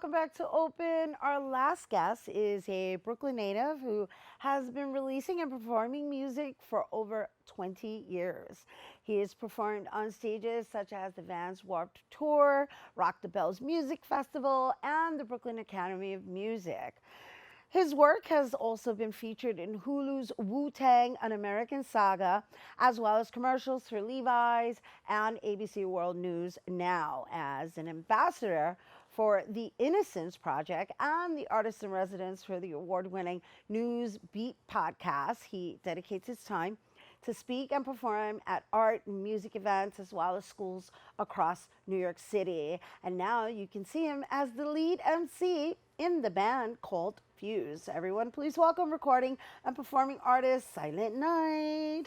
welcome back to Open. Our last guest is a Brooklyn native who has been releasing and performing music for over 20 years. He has performed on stages such as the Vans Warped Tour, Rock the Bells Music Festival, and the Brooklyn Academy of Music. His work has also been featured in Hulu's Wu Tang, An American Saga, as well as commercials for Levi's and ABC World News Now as an ambassador for the Innocence Project and the artist in residence for the award winning News Beat podcast. He dedicates his time to speak and perform at art and music events as well as schools across New York City. And now you can see him as the lead MC in the band called Fuse. Everyone, please welcome recording and performing artist Silent Night.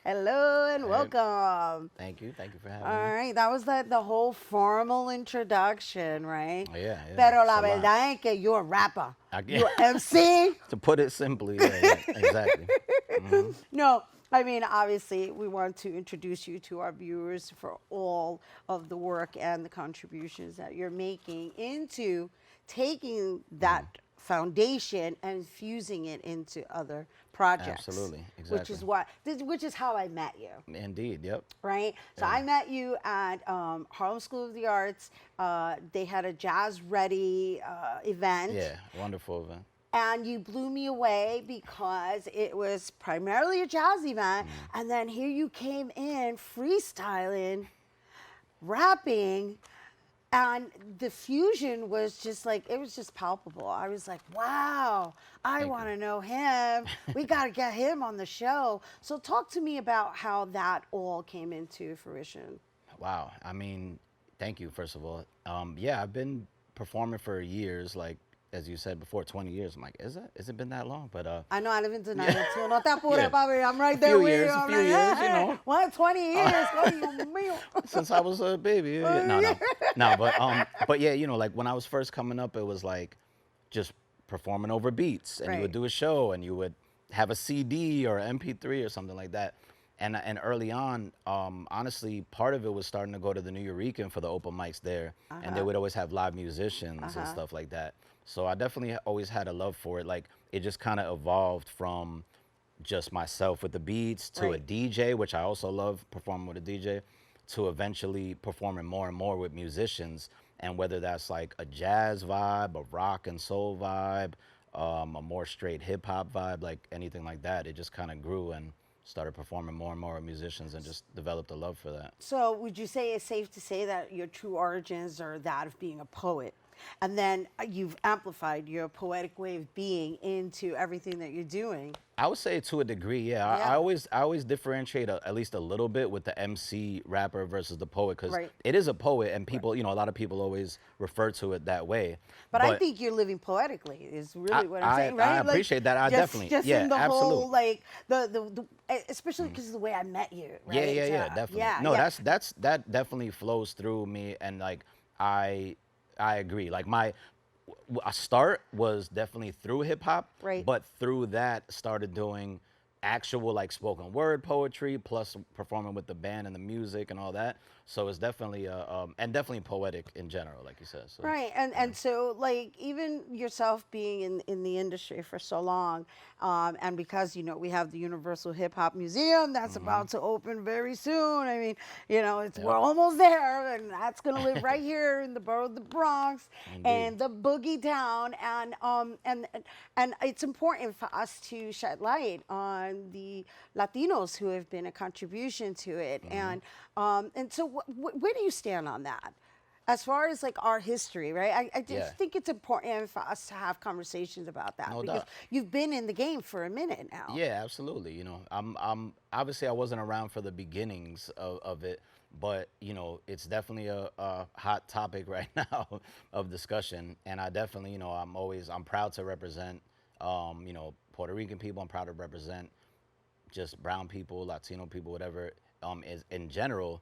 Hello and welcome. Thank you. Thank you for having All me. right, that was the whole formal introduction, right? Oh, yeah. Pero It's la a lot. verdad es que you're a rapper. Yeah. You're MC. To put it simply, yeah, exactly. No, I mean, obviously, we want to introduce you to our viewers for all of the work and the contributions that you're making into taking that foundation and fusing it into other projects. Absolutely, Which is how I met you. Indeed, yep. Right? So I met you at Harlem School of the Arts. They had a Jazz Ready event. Yeah, wonderful event. And you blew me away because it was primarily a jazz event. And then here you came in freestyling, rapping, and the fusion was just like, it was just palpable. I was like, wow, I want to know him. We got to get him on the show. So talk to me about how that all came into fruition. Wow. I mean, thank you, first of all. Yeah, I've been performing for years, like, as you said before, 20 years. I'm like, is it? Has it been that long? But I know I live in tonight too. No te apures, Yeah. papi. I'm right A there few with years, you. a I'm few like, years, you "Hey, know." What? 20 years? Coño mío. since I was a baby. Yeah. No, but yeah, you know, like when I was first coming up, it was like just performing over beats, and you would Right. do a show, and you would have a CD or MP3 or something like that. And early on, honestly, part of it was starting to go to the New Eurekan for the open mics there, and they would always have live musicians and stuff like that. So I definitely always had a love for it. Like it just kind of evolved from just myself with the beats to a Right. DJ, which I also love performing with a DJ, to eventually performing more and more with musicians. And whether that's like a jazz vibe, a rock and soul vibe, a more straight hip hop vibe, like anything like that, it just kind of grew and started performing more and more with musicians and just developed a love for that. So would you say it's safe to say that your true origins are that of being a poet? And then you've amplified your poetic way of being into everything that you're doing. I would say to a degree, yeah. Yeah. I always differentiate at least a little bit with the MC rapper versus the poet, because Right. it is a poet, and people, you know, a lot of people always refer to it that way. But I think you're living poetically is really what I'm saying, I right? Like, appreciate that. I definitely, yeah, in the absolutely. whole like especially because of the way I met you, right? Yeah, definitely. Yeah, No, yeah. that definitely flows through me, and like I agree. Like a start was definitely through hip hop, Right. but through that started doing actual like spoken word poetry plus performing with the band and the music and all that. So it's definitely and definitely poetic in general, like you said. So, Right, and so like even yourself being in the industry for so long, and because you know we have the Universal Hip Hop Museum that's about to open very soon. I mean, you know, we're almost there, and that's gonna live right here in the borough of the Bronx and the boogie town, and it's important for us to shed light on the Latinos who have been a contribution to it, and so where do you stand on that? As far as like our history, right? I just think it's important for us to have conversations about that No because doubt. you've been in the game for a minute now. Yeah, absolutely. You know, I'm obviously I wasn't around for the beginnings of it, but you know, it's definitely a hot topic right now of discussion, and I definitely, you know, I'm proud to represent, you know, Puerto Rican people. I'm proud to represent just brown people, Latino people, whatever, is in general,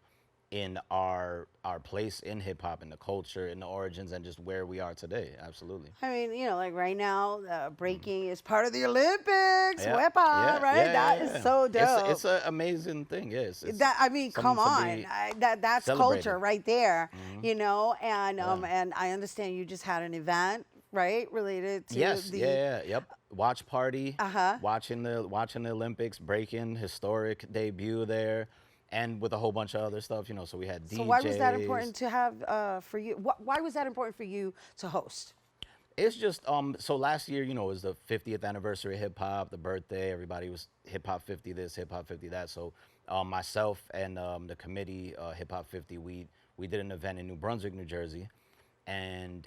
in our place in hip hop, in the culture, in the origins, and just where we are today. Absolutely. I mean, like right now, breaking is part of the Olympics. Yeah, Wepa, yeah, right? yeah, yeah, That is yeah. so It's dope. an amazing thing. Yes, it's That I mean, come something to on, be that's celebrated. culture right there, Hmm. and Yeah. and I understand you just had an event, right, related to Yes, yeah, the yeah, yep. Watch party, uh-huh. watching the Olympics, breaking historic debut there, and with a whole bunch of other stuff. So we had So why was that DJs. important to have for you? Why was that important for you to host? It's just so last year, was the 50th anniversary of hip hop, the birthday. Everybody was hip hop 50 this, hip hop 50 that. So myself and the committee, hip hop 50, we did an event in New Brunswick, New Jersey, and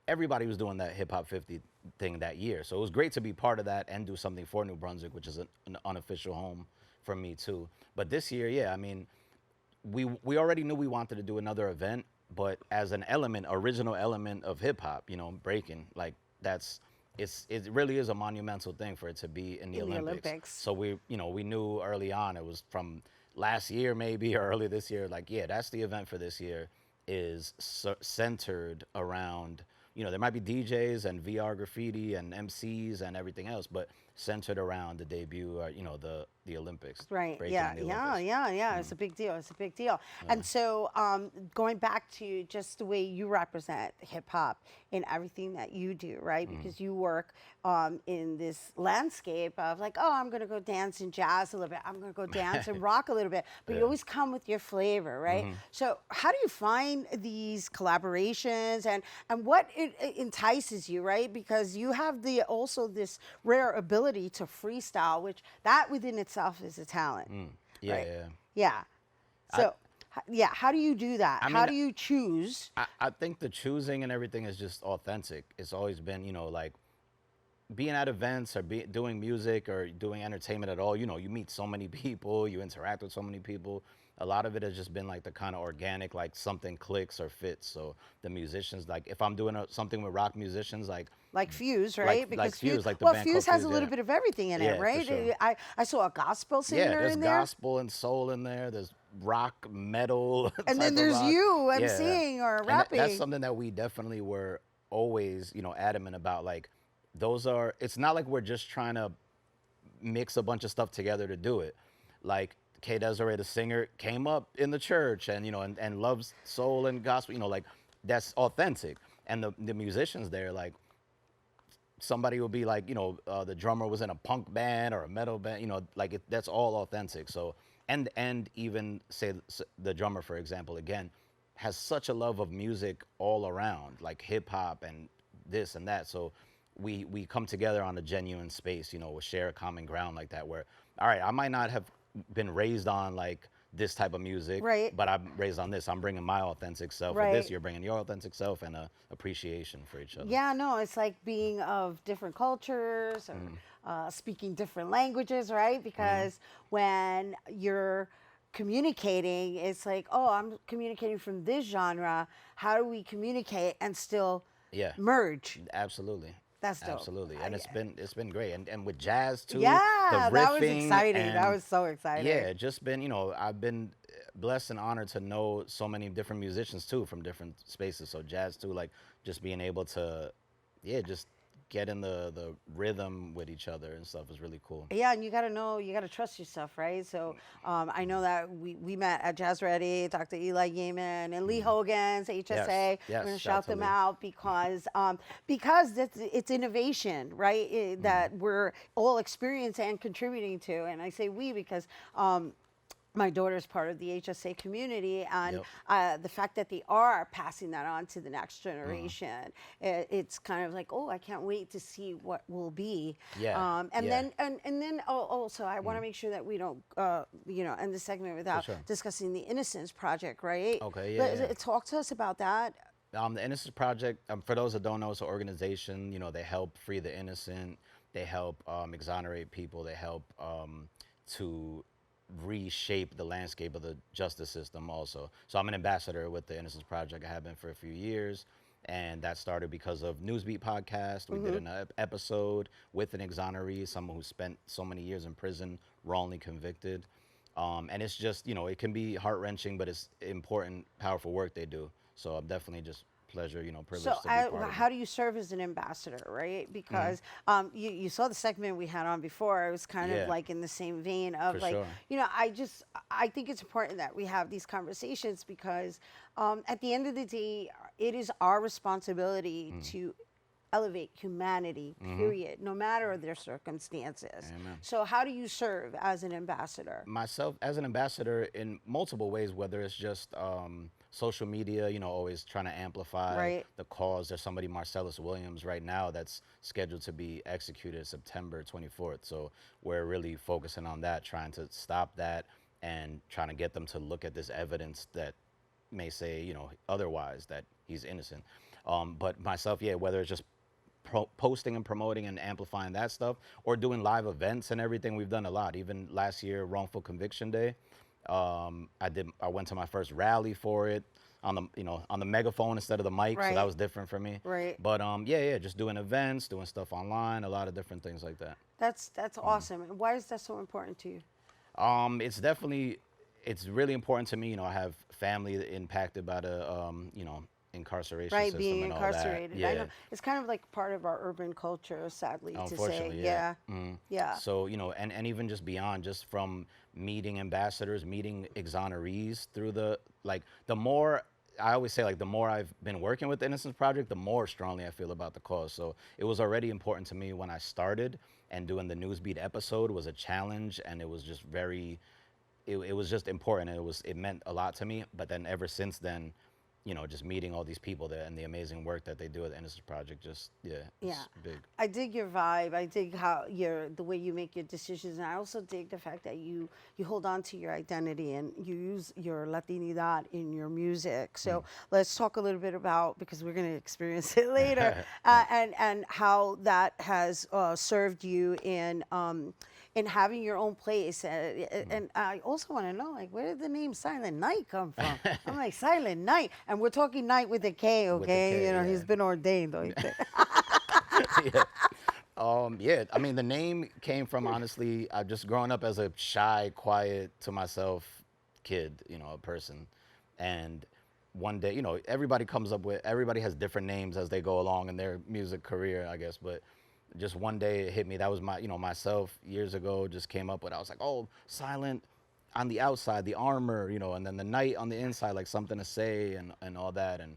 everybody was doing that hip hop 50 thing that year. So it was great to be part of that and do something for New Brunswick, which is an unofficial home for me too. But this year, yeah, I mean, we already knew we wanted to do another event, but as an element, original element of hip hop, breaking, like that's it really is a monumental thing for it to be in the In the Olympics. Olympics. So we knew early on, it was from last year maybe or early this year, like, yeah, that's the event for this year, is centered around, there might be DJs and VR graffiti and MCs and everything else, but centered around the debut, the Olympics, Right. breaking Yeah. in the Yeah. Olympics. Yeah. Yeah. It's a big deal. It's a big deal. And so, going back to just the way you represent hip hop in everything that you do, right? Because you work in this landscape of like, oh, I'm going to go dance and jazz a little bit. I'm going to go dance and rock a little bit. But you Yeah. always come with your flavor, right? So, how do you find these collaborations, and what it entices you, right? Because you have the also this rare ability to freestyle, which that within itself is a talent, Yeah, right? yeah. Yeah. I So, yeah, how do you do that? I How mean, do you choose? I think the choosing and everything is just authentic. It's always been, like being at events or doing music or doing entertainment at all, you meet so many people, you interact with so many people. A lot of it has just been like the kind of organic, like something clicks or fits. So the musicians, like if I'm doing something with rock musicians, Like Fuse, like right? like Because Fuse, Fuse, like the well, band Fuse called has a Fuse, little yeah, bit of everything in it, yeah, for right? sure. I saw a gospel Yeah, singer there's in there, gospel and soul in there. There's rock, metal and then type of there's rock. you Yeah, emceeing or and that's rapping. something that we definitely were always, adamant about. Like, those are. It's not like we're just trying to mix a bunch of stuff together to do it. Like K Desiree, the singer, came up in the church and and loves soul and gospel. Like that's authentic. And the musicians there, like somebody will be like, the drummer was in a punk band or a metal band, like that's all authentic. So, and even say the drummer, for example, again, has such a love of music all around, like hip hop and this and that. So we come together on a genuine space, we share a common ground like that. Where, all right, I might not have been raised on like this type of music, Right. but I'm raised on this. I'm bringing my authentic self with this. Right. You're bringing your authentic self, and a appreciation for each other. Yeah, no, it's like being of different cultures or speaking different languages, right? Because when you're communicating, it's like, oh, I'm communicating from this genre. How do we communicate and still Yeah, merge? absolutely. That's dope. Absolutely. And it's been great. And with jazz too, the Yeah, that was riffing exciting. That and was so exciting. yeah, just been, I've been blessed and honored to know so many different musicians too from different spaces. So jazz too, like just being able to, yeah, just get in the rhythm with each other and stuff is really cool. Yeah, and you got to know, you got to trust yourself, right? So I know that we met at Jazz Ready, Dr. Eli Gaiman and Lee Hogan's HSA. Yes, I'm going to shout shout to them Lee. out because it's innovation, right? That we're all experiencing and contributing to. And I say we because my daughter's part of the HSA community, and Yep. the fact that they are passing that on to the next generation, it's kind of like, oh, I can't wait to see what will be. Yeah, And yeah. then also, I want to make sure that we don't, end the segment without sure. discussing the Innocence Project, right? Okay, yeah, yeah. Talk to us about that. The Innocence Project, for those that don't know, it's an organization. They help free the innocent. They help exonerate people. They help to reshape the landscape of the justice system also. So I'm an ambassador with the Innocence Project. I have been for a few years. And that started because of Newsbeat podcast. We did an episode with an exoneree, someone who spent so many years in prison, wrongly convicted. And it's just, it can be heart wrenching, but it's important, powerful work they do. So I'm definitely just pleasure, So, privileged to be part of it. how do you serve as an ambassador, right? Hmm. Because you saw the segment we had on before. It was kind of Yeah, like in the same vein of for like, sure. I think it's important that we have these conversations because at the end of the day, it is our responsibility Mm. to elevate humanity, Hmm. period, no matter their circumstances. Amen. So, how do you serve as an ambassador? Myself as an ambassador in multiple ways, whether it's just social media, always trying to amplify Right. the cause. There's somebody, Marcellus Williams, right now that's scheduled to be executed September 24th. So we're really focusing on that, trying to stop that and trying to get them to look at this evidence that may say, otherwise, that he's innocent. But myself, yeah, whether it's just posting and promoting and amplifying that stuff or doing live events and everything, we've done a lot. Even last year, wrongful conviction day, I went to my first rally for it on the megaphone instead of the mic, so that Right. was different for me. Right. But yeah, just doing events, doing stuff online, a lot of different things like that. That's awesome. And why is that so important to you? It's definitely, it's really important to me. I have family impacted by the incarceration Right, system being and all that. incarcerated. I know Yeah. it's kind of like part of our urban culture, sadly to say. Unfortunately, yeah. Yeah, yeah. So, and even just beyond, just from meeting ambassadors, meeting exonerees through the more, I always say, like, the more I've been working with the Innocence Project, the more strongly I feel about the cause. So it was already important to me when I started, and doing the Newsbeat episode was a challenge, and it was just it was just important. It meant a lot to me. But then ever since then, just meeting all these people there and the amazing work that they do at the Innocence Project, just, yeah, Yeah, it's big. I dig your vibe. I dig how the way you make your decisions, and I also dig the fact that you hold on to your identity and you use your Latinidad in your music. So let's talk a little bit about, because we're going to experience it later, and how that has served you in having your own place. And I also want to know, like, where did the name Silent Night come from? I'm like, Silent Night, and we're talking night with a K, With the okay? K, He's been ordained. Oíste. yeah. Yeah, I mean, the name came from, honestly, I've just grown up as a shy, quiet, to myself kid, a person. And one day, everybody has different names as they go along in their music career, I guess. But just one day it hit me. That was myself years ago, just came up with, I was like, oh, silent on the outside, the armor, and then the night on the inside, like something to say and all that. And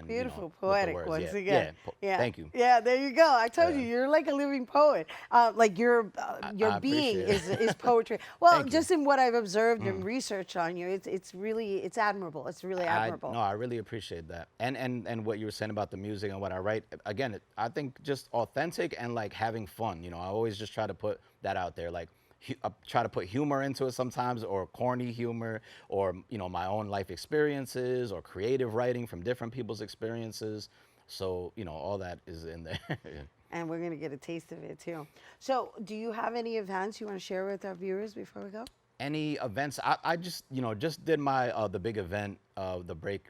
Beautiful, with the poetic words, once yeah, again. Yeah, thank you. yeah. There you go. I told you, Yeah. you're like a living poet. Like your I being appreciate it. is poetry. Well, Thank you. just in what I've observed and research on you, it's admirable. It's really admirable. No, I really appreciate that. And what you were saying about the music and what I write, again, I think just authentic and like having fun. I always just try to put that out there. Like, try to put humor into it sometimes, or corny humor, or my own life experiences, or creative writing from different people's experiences. So all that is in there. And we're gonna get a taste of it too. So, do you have any events you want to share with our viewers before we go? Any events? I just just did my the big event, the break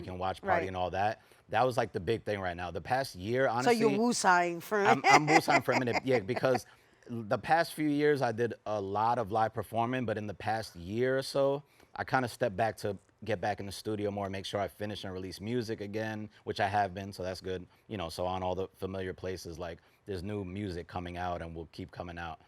and watch party Right. and all that. That was like the big thing right now. The past year, So honestly. you're woo-sighing for I'm Busan for a minute, yeah, because the past few years I did a lot of live performing, but in the past year or so, I kind of stepped back to get back in the studio more, make sure I finish and release music again, which I have been, so that's good. So on all the familiar places, like, there's new music coming out and will keep coming out.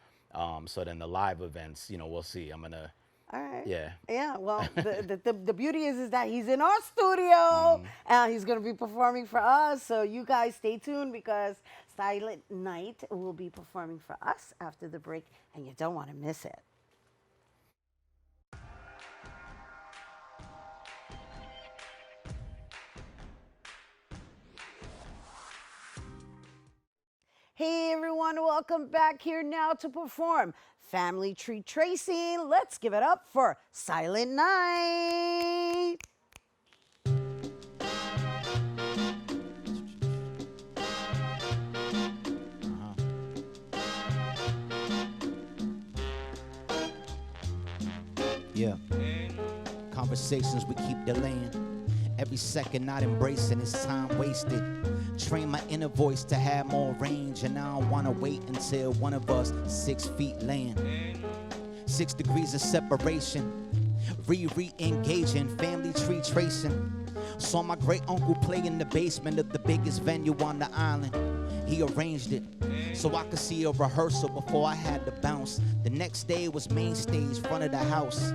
So then the live events, we'll see. I'm gonna, All right. yeah. Yeah. Well, the beauty is that he's in our studio and he's gonna be performing for us. So you guys stay tuned, because Silent Night will be performing for us after the break, and you don't want to miss it. Hey everyone, welcome back here now to perform Family Tree Tracing. Let's give it up for Silent Night. Yeah. Conversations we keep delaying. Every second not embracing is time wasted. Train my inner voice to have more range, and I don't wanna wait until one of us 6 feet land. 6 degrees of separation. Re-engaging, family tree tracing. Saw my great uncle play in the basement of the biggest venue on the island. He arranged it so I could see a rehearsal before I had to bounce. The next day was main stage, front of the house.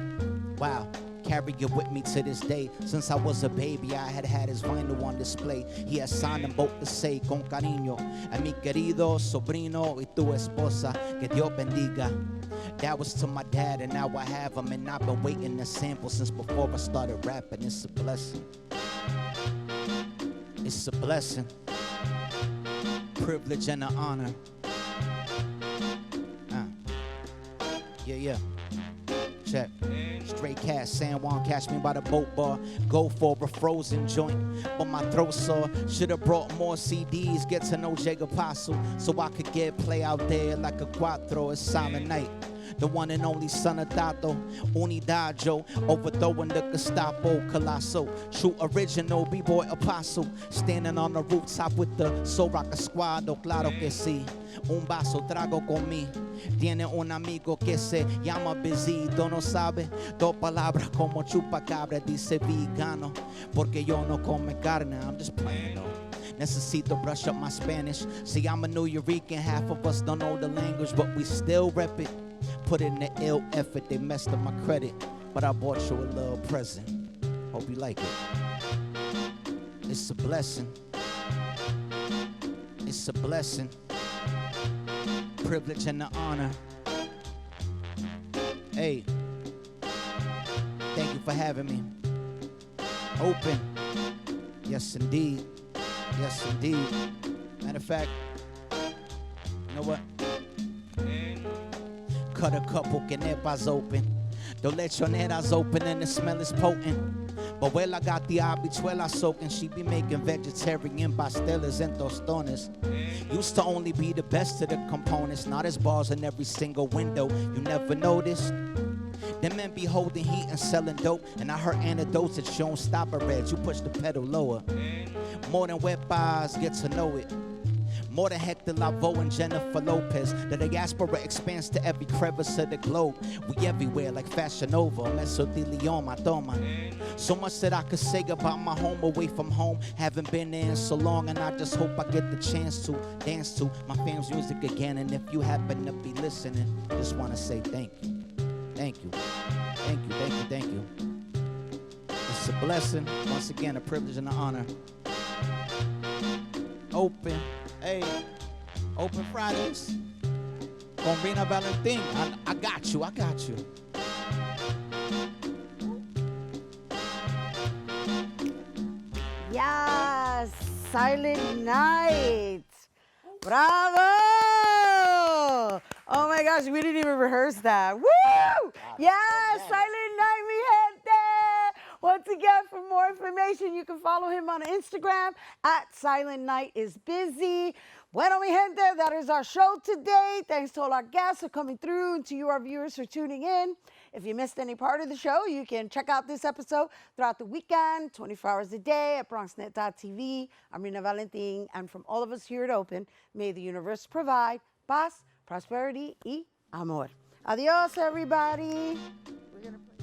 Wow, carry it with me to this day. Since I was a baby, I had his vinyl on display. He had signed them both to say, con cariño, a mi querido sobrino y tu esposa, que Dios bendiga. That was to my dad, and now I have him, and I've been waiting to sample since before I started rapping. It's a blessing. It's a blessing. Privilege and an honor. Yeah. Check. Straight cash, San Juan, catch me by the boat bar. Go for a frozen joint, but my throat sore. Should've brought more CDs, get to know Jacob Apostle, so I could get play out there like a cuatro. It's silent night. The one and only son of Tato, Unidad Joe, overthrowing the Gestapo, Colosso, true original B-boy apostle, standing on the rooftop with the Soul Rocker Squad, claro que sí, un vaso trago con mí, tiene un amigo que se llama Busy, no sabe, dos palabras como chupacabra, dice vegano, porque yo no come carne, I'm just playing though. Necesito brush up my Spanish. See, I'm a New Eurekan, half of us don't know the language, but we still rep it. Put in the ill effort, they messed up my credit, but I bought you a little present. Hope you like it. It's a blessing. It's a blessing. Privilege and the honor. Hey, thank you for having me. Open. Yes, indeed. Yes, indeed. Matter of fact, you know what? Cut a couple quenepas open. Don't let your lechoneras open and the smell is potent. But well, I got the habichuela soaking. She be making vegetarian pasteles and tostones. Used to only be the best of the components. Now there's bars in every single window. You never noticed? Them men be holding heat and selling dope. And I heard anecdotes that you don't stop a red. You push the pedal lower. More than wet bars, get to know it. More than Hector Lavoe and Jennifer Lopez. The diaspora expands to every crevice of the globe. We everywhere like Fashion Nova, Mesothelioma, Toma. So much that I could say about my home away from home. Haven't been there in so long, and I just hope I get the chance to dance to my fam's music again. And if you happen to be listening, just want to say thank you. Thank you. Thank you, thank you, thank you. It's a blessing. Once again, a privilege and an honor. Open. Hey, open Fridays. Combina Valentin. I got you. I got you. Yes, Silent Night. Bravo! Oh my gosh, we didn't even rehearse that. Woo! Yes, Silent Night, mi gente. Once again, for more information, you can follow him on Instagram at Silent Night is Busy. Bueno, mi gente, that is our show today. Thanks to all our guests for coming through and to you, our viewers, for tuning in. If you missed any part of the show, you can check out this episode throughout the weekend, 24 hours a day at BronxNet.tv. I'm Rina Valentin, and from all of us here at Open, may the universe provide paz, prosperity, y amor. Adios, everybody. We're gonna play